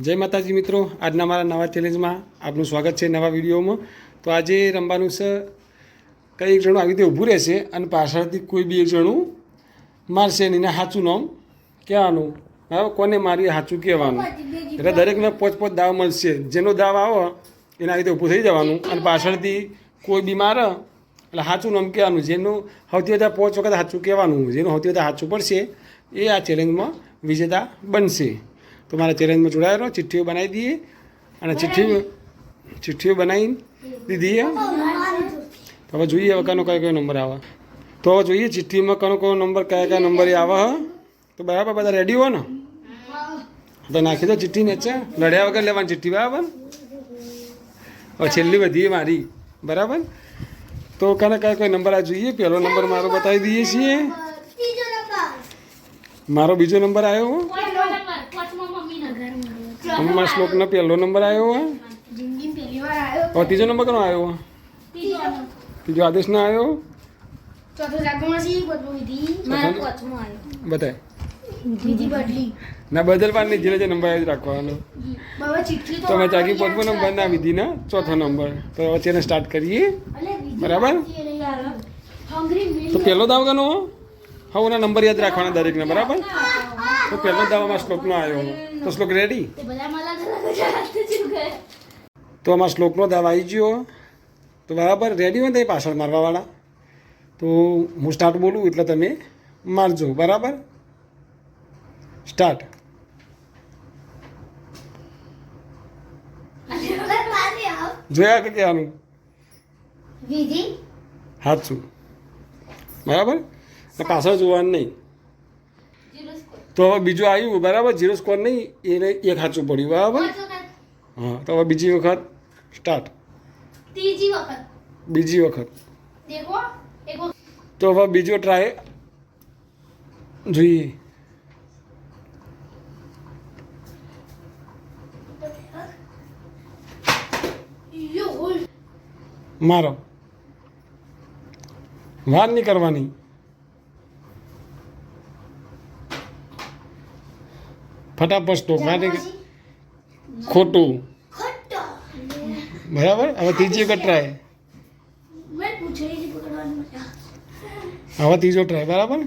જય માતાજી મિત્રો, આજના મારા નવા ચેલેન્જમાં આપનું સ્વાગત છે નવા વિડીયોમાં. તો આજે રમવાનું છે કંઈ એક જણું આવી રીતે ઊભું રહેશે અને પાછળથી કોઈ બી એક જણું મારશે અને એને સાચું નામ કહેવાનું. બરાબર, કોને મારી સાચું કહેવાનું. એટલે દરેકને પોચ દાવ મળશે. જેનો દાવ આવે એના રીતે ઊભું થઈ જવાનું અને પાછળથી કોઈ બી મારે એટલે સાચું નામ કહેવાનું. જેનું સૌથી વધારે 5 વખત સાચું કહેવાનું, જેનું સૌથી વધારે સાચું પડશે એ આ ચેલેન્જમાં વિજેતા બનશે. તો મારા ચેલેન્જમાં જોડાયેલો ચિઠ્ઠીઓ બનાવી દઈએ અને ચિઠ્ઠીઓ બનાવી દીધી. તો હવે જોઈએ હવે કનો કયો નંબર આવે. તો હવે જોઈએ ચિઠ્ઠીમાં કયો નંબર કયા નંબર એ આવે. તો બરાબર બધા રેડી હો ને? તો નાખી દો ચિઠ્ઠી નીચે, લડ્યા વગર લેવાની ચિઠ્ઠી. બરાબર, હવે છેલ્લી બધી મારી. બરાબર, તો કને કયો નંબર આ જોઈએ. પહેલો નંબર મારો બતાવી દઈએ છીએ. મારો બીજો નંબર આવ્યો. અમારા શ્લોકનો પહેલો નંબર આવ્યો. હવે ત્રીજો નંબર કનો આવ્યો? ત્રીજો આદેશનો આવ્યો. બતાય ના બદલવા નહીં, જેને જે નંબર આવી રાખવાનો. તો અમે ચાકી પોતપો નંબર ના વિધિના ચોથો નંબર. તો હવે છે સ્ટાર્ટ કરીએ. બરાબર, તો પહેલો દાવ કનો? હવે એના નંબર યાદ રાખવાના દરેકને. બરાબર, તો પહેલો દાવ અમારા શ્લોકનો આવ્યો. તો શ્લોક રેડી? તો અમારા શ્લોકનો દાવ આવી ગયો. તો બરાબર રેડી હોય ને તે પાછળ મારવાવાળા. તો હું સ્ટાર્ટ બોલું એટલે તમે મારજો. બરાબર, સ્ટાર્ટ. જોયા કે કહેવાનું સાચું. બરાબર, પાછળ જોવાનું નહીં. તો હવે બીજું આવ્યું. બરાબર, 0 સ્કોર નહીં, એને એક સાચું પડ્યું. બરાબર, હા. તો હવે બીજી વખત સ્ટાર્ટ. બીજી વખત. તો હવે બીજો ટ્રાય જોઈએ. મારો વાર નહીં કરવાની. ફટાફટ સ્ટોક. ખોટું. બરાબર, હવે ત્રીજી વખત ટ્રાય. હવે ત્રીજો ટ્રાય. બરાબર,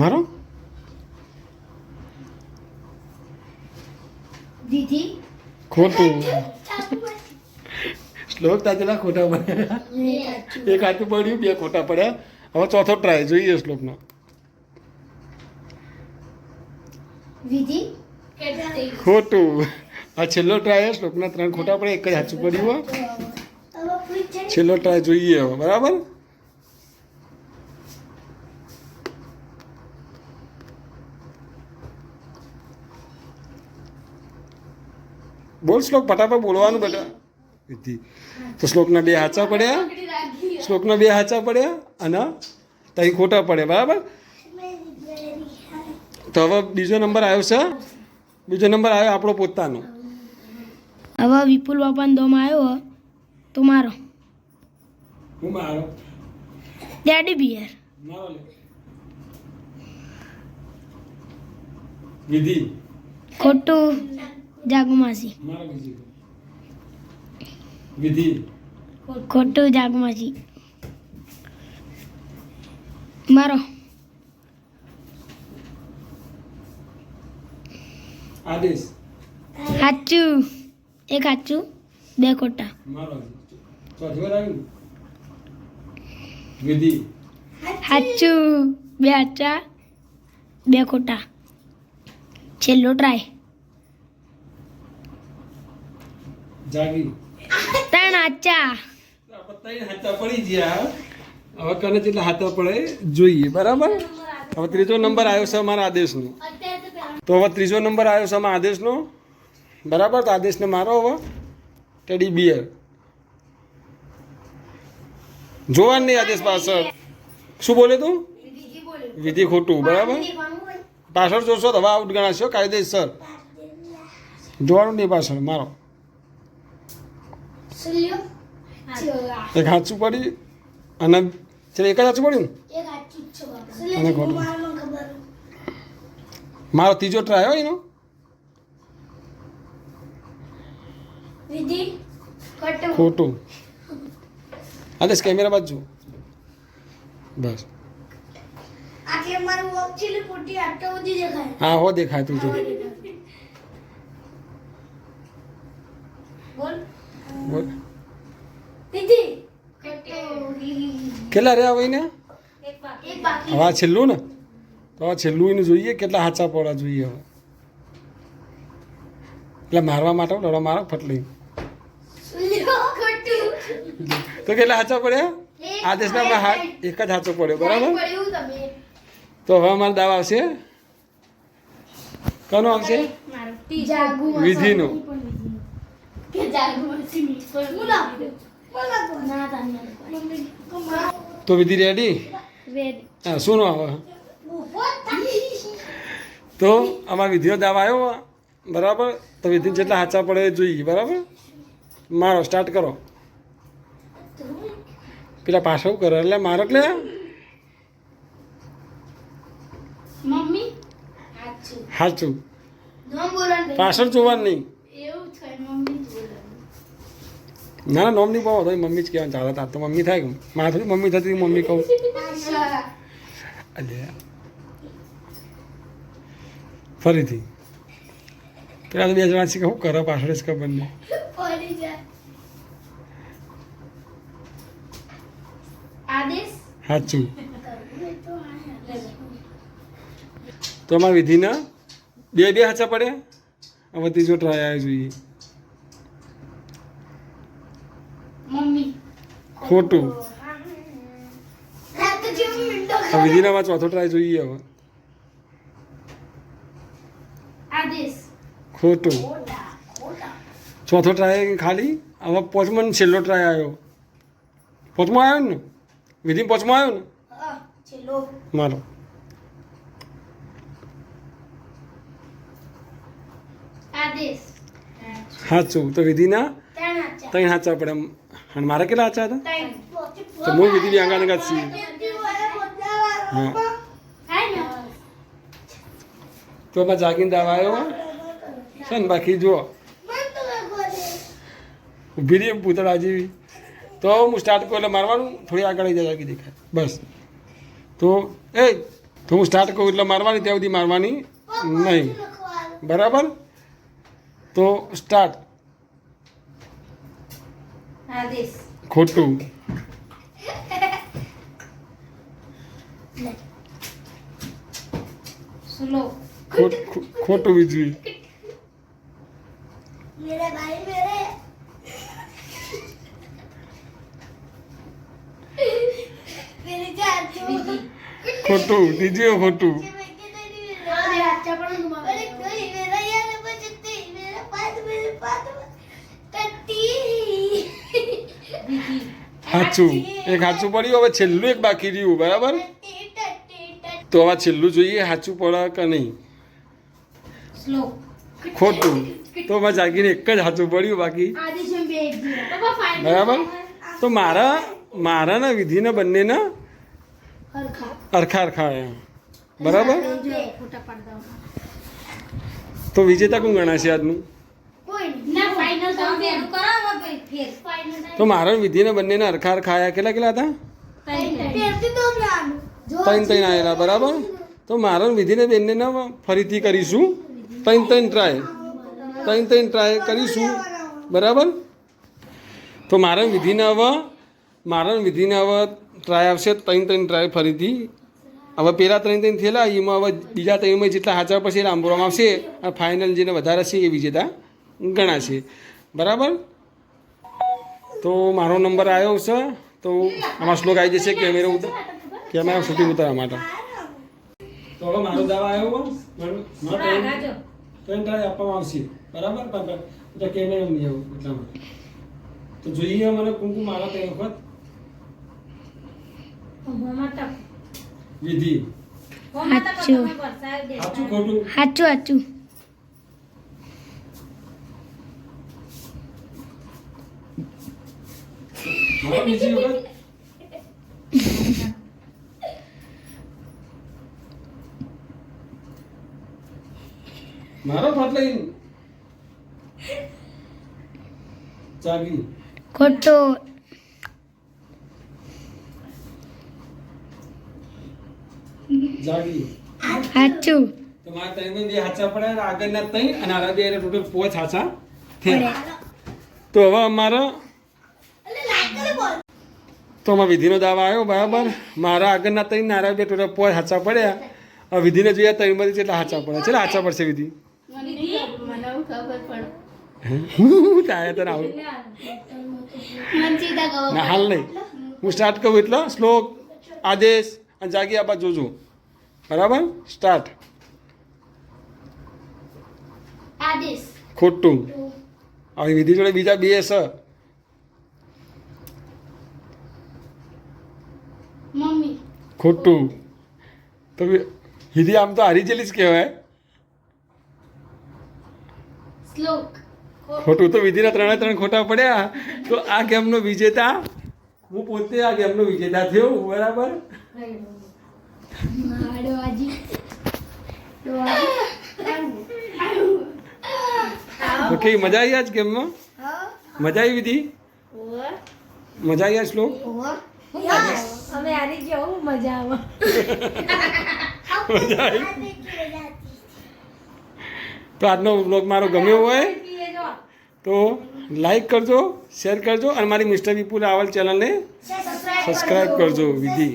મારો ખોટું. શ્લોક તાજેલા ખોટા પડ્યા. એક હાથું પડ્યું, 2 ખોટા પડ્યા. હવે ચોથો ટ્રાય જોઈએ શ્લોકનો. ખોટું. આ છેલ્લો ટ્રાય. શ્લોકના 3 ખોટા પડે, એક જ સાચું પડ્યું. છેલ્લો ટ્રાય જોઈએ હવે. બરાબર, બોલ શ્લોક, ફટાફટ બોલવાનું બેટા. તો શ્લોકના 2 સાચા પડ્યા. શ્લોકના 2 સાચા પડ્યા અને 3 ખોટા પડ્યા. બરાબર, તો હવે બીજો નંબર આવ્યો છે. બીજો નંબર આવ્યો આપણો પોતાનો. હવે વિપુલ બાપાનો દમ આવ્યો. તો મારો. હું મારો ડેડી બિયર. મારો લે. વિધિ. ખોટું. જાગમાસી. મારો બીજી વિધિ. ખોટું. જાગમાસી. મારો. આદેશ. સાચું. એક સાચું, 2 ખોટા. મારો ચોથી વાર આવ્યું. વિધિ. સાચું. 2 સાચા, 2 ખોટા. છેલ્લો ટ્રાય. જાગી. 3 સાચા. આપણે 3 હાથા પડી ગયા. હવે કને જેટલા હાથા પડે જોઈએ. બરાબર, હવે ત્રીજો નંબર આવ્યો છે અમારા આદેશનો. તો હવે ત્રીજો નંબર આવ્યો છે અમારા આદેશનો. બરાબર, તો આદેશને મારો હવે ટેડી બિયર. જોવાનું નહીં આદેશ પાછળ. શું બોલે તું? વિધિ. ખોટું. બરાબર, પાછળ જોશો તો હવે આઉટ ગણાશો કાયદેસર. જોવાનું નહીં પાછળ. મારો એક સાચું પડી અને એક જ સાચું પડ્યું અને ખોટું. મારો ત્રીજો ટ્રાય હોય એનો. વિધિ ખોટું. ખોટું. આદેશ કેમેરા બાજુ બસ. આટલે મારું વોક છે ખોટી આટલો બધી દેખાય. હા હો દેખાય તું જો. બોલ બોલ વિધિ ખોટું. કેટલા રહ્યા હોય ને એક બાકી. હવે આ છેલ્લું ને તો આ છેલ્લું એનું જોઈએ કેટલા હાચા પડવા જોઈએ હવે. એટલે મારવા માટે લડવા મારો ફટલી. ખોટું. તો કેટલા હાચા પડ્યા? આદેશના હમણાં હાથ એક જ હાચો પડ્યો બરાબર. પડ્યું તમે. તો હવે અમારો દાવ આવશે. કોનો આવશે? જાગુ વિધિનો. કે જાગુ મસીની બોલા બોલા ના તાની તો વિધિ રેડી? રેડી. હા શું નો આવે? તો અમારા વિધિનો દાવ આવ્યો બરાબર. તો વિધિને જેટલા હાચા પડે એ જોઈએ બરાબર. મારો સ્ટાર્ટ કરો. પેલા પાછળ કરો એટલે મારો એટલે મમ્મી સાચું સાચું. નામ બોલવાનું પાછળ જોવાનું નહીં. એવું છે મમ્મી બોલવાનું. ના ના નોમ નહીં પાવો તો મમ્મી જ કહેવાનું ચાલે. તાર તો મમ્મી થાય કે મારે થોડી મમ્મી થતી મમ્મી કહું. અલ્યા ફરીથી પેલા તો બે જણા શીખે શું કરે પાછળ જ ખબર નહીં. પડી જાય. આદેશ સાચું. તો અમારી વિધિના બે બે હાચા પડ્યા. હવે ત્રીજો ટ્રાય આવ્યો જોઈએ. મમ્મી ખોટું. આ તો જેમ મિંડો આ વિધિનામાં ચોથો ટ્રાય જોઈએ હવે. આદેશ ખોટું. ચોથો ટ્રાય ખાલી. હવે પોચમો ને છેલ્લો ટ્રાય આવ્યો. પોચમો આવ્યો ને વિધિ પોચમો આવ્યો ને ચલો મારો. આદેશ સાચું. તો વિધિના ત્રણ આચા ત્રણ હાચા પડે. અને મારા કેટલા હાચા હતા? ત્રણ તો હું વિધિની આંગા છીએ. હા હાય ને તો એમાં જાગીને દાવ આવ્યો છે ને. બાકી જુઓ ઊભી રહી પૂતળા જેવી. તો હું સ્ટાર્ટ કરું એટલે મારવાનું. થોડી આગળ આવી જાય જાગી દેખાય બસ. તો તો હું સ્ટાર્ટ કરું એટલે મારવાની ત્યાં સુધી મારવાની નહીં બરાબર. તો સ્ટાર્ટ. આદેશ ખોટું. સ્લો ખોટું વીજળી. मेरे भाई मेरे मेरे चाचू ખોટું. ત્રીજું ખોટું. अरे अच्छा पढ़ो तुम अरे कोई मेरा यार बचती मेरा पाद टट्टी સાચું. એક સાચું પડ્યું. હવે છેલ્લું એક બાકી રહ્યું બરાબર. તો હવે છેલ્લું જોઈએ સાચું પડે કે નહીં. स्लो ખોટું. તો મેં જાગીને એક જ સાચું પડ્યું બાકી आधे से भी एक जीरो तो वो फाइनल બરાબર. તો મારા ને વિધિને બંનેને हरखा અરખા અરખા આવ્યા બરાબર. जो फोटा पड़ दो તો વિજેતા કોણ ગણાશે આજનું? कोई नहीं ना फाइनल तो बेरू करो भाई फिर फाइनल તો મારા ને વિધિને બંનેને અરખા અરખા આવ્યા. કેટલા કેટલા હતા? फिर से दो प्लान ત્રણ ત્રણ આવેલા બરાબર. તો મારા ને વિધિને બંનેને ફરીથી કરીશું. ત્રણ ત્રણ ટ્રાય કરીશું બરાબર. તો મારા વિધિને હવે ટ્રાય આવશે. ત્રણ ટ્રાય ફરીથી. હવે પહેલાં ત્રણ થયેલા એમાં હવે બીજા ત્રણમાં જેટલા હાચા પછી રામપુરામાં આવશે. અને ફાઇનલ જેને વધારે છે એ વિજેતા ગણાશે બરાબર. તો મારો નંબર આવ્યો છે. તો આમાં શ્લોક આવી જશે કેમેરા શૂટિંગ ઉતારવા માટે. તો હવે મારો દાવા આવ્યો ત્રણ ટ્રાય આપવામાં આવશે બરાબર. એટલે કેમેરા નહીં આવું એટલા માટે. તો જોઈએ મને કુમકુમ મારા ત્રણ વખત વિધિ. સાચું સાચું ખોટું? સાચું મારા બીજી વખત મારો ભાત લઈને જાગી ખોટો જાગી સાચું તો મારા ત્રણ બે હાચા પડ્યા અને આગળના ત્રણ અને આના બે ટોટલ 5 હાચા થયા. તો હવે અમારો તો અમારા વિધિનો દાવા આવ્યો બરાબર. મારા આગળના ત્રણ નારા બે ટોટલ 5 હાચા પડ્યા. હવે વિધિને જોઈએ ત્રણમાંથી કેટલા હાચા પડે છે. હાચા પડશે વિધિ તારે તને આવું ના હાલ નહીં. હું સ્ટાર્ટ કરું એટલે શ્લોક આદેશ અને જાગી આ બાજુ જોજો બરાબર. સ્ટાર્ટ. આદેશ ખોટું. હવે વિધિ જોડે બીજા બે સ. મમ્મી ખોટું. તો વિધિ આમ તો હારી જેલી જ કહેવાય. શ્લોક ખોટું. તો વિધિના ત્રણે ખોટા પડ્યા. તો આ ગેમનો વિજેતા હું પોતે આ ગેમનો વિજેતા થયો બરાબર. તો કેવી મજા આવી આજ ગેમમાં? મજા આવી વિધિ? મજા આવી આ શ્લોક? અમે હારી જાઉં મજા આવે. મજા આવી. તો આજનો બ્લોગ મારો ગમ્યો હોય તો લાઈક કરજો, શેર કરજો અને મારી મિસ્ટર વિપુલ રાવલ ચેનલને સબસ્ક્રાઈબ કરજો વિધિ.